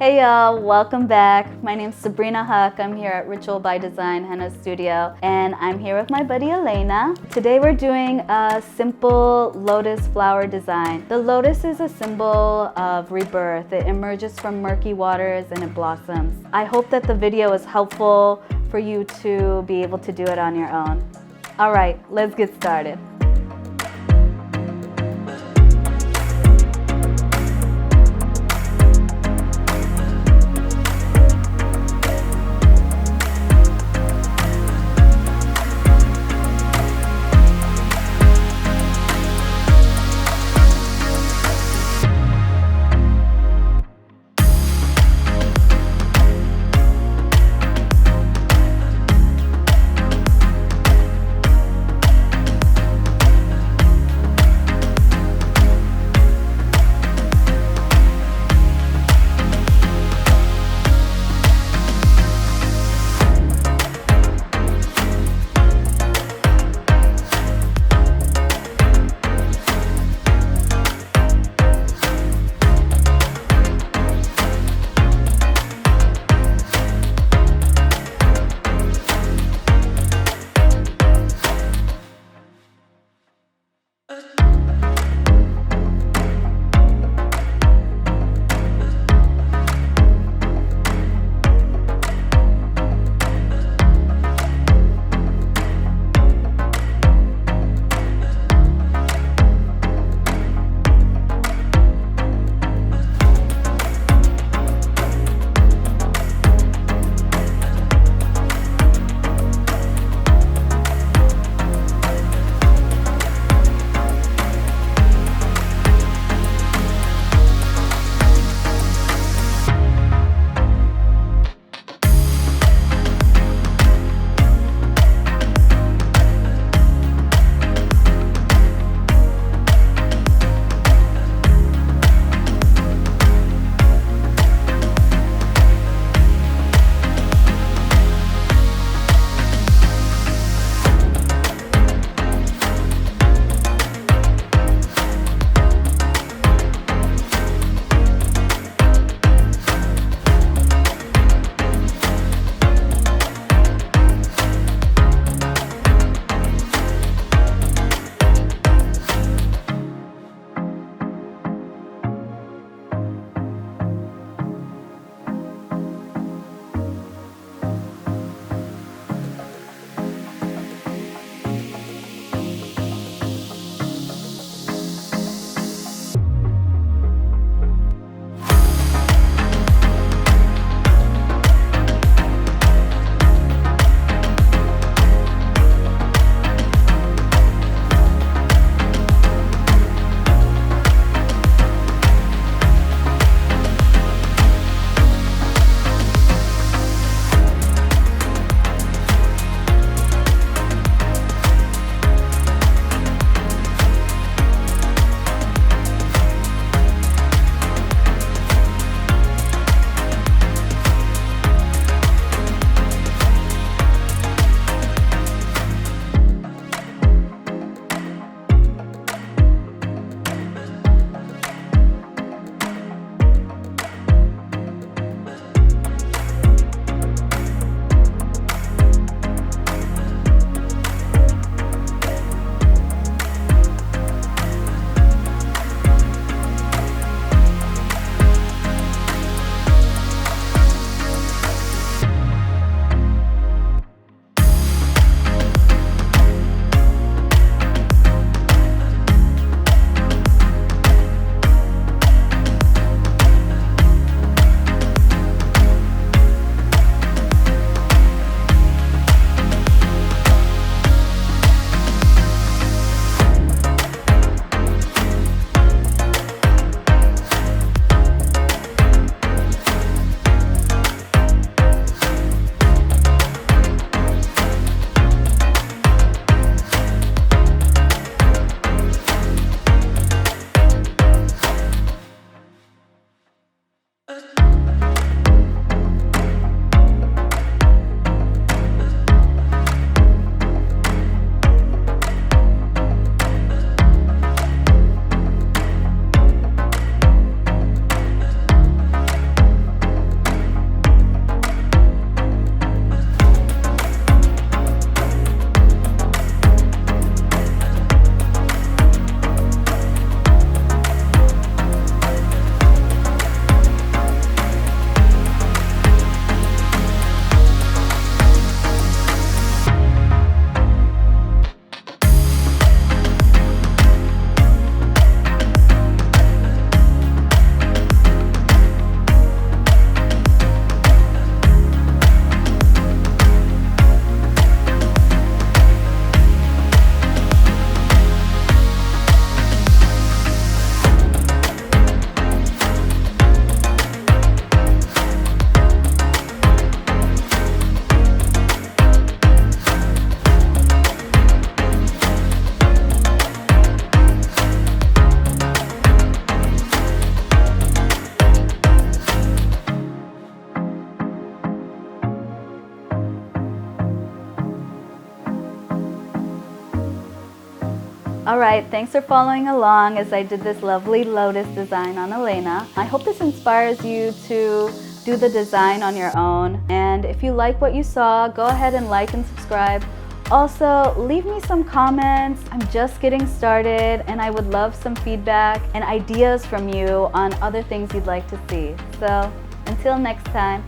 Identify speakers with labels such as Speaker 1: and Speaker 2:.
Speaker 1: Hey y'all, welcome back. My name's Sabrina Huck. I'm here at Ritual by Design Henna Studio, and I'm here with my buddy Elena. Today we're doing a simple lotus flower design. The lotus is a symbol of rebirth. It emerges from murky waters and it blossoms. I hope that the video is helpful for you to be able to do it on your own. All right, let's get started. Alright, thanks for following along as I did this lovely lotus design on Elena. I hope this inspires you to do the design on your own. And if you like what you saw, go ahead and like and subscribe. Also, leave me some comments. I'm just getting started and I would love some feedback and ideas from you on other things you'd like to see. So, until next time.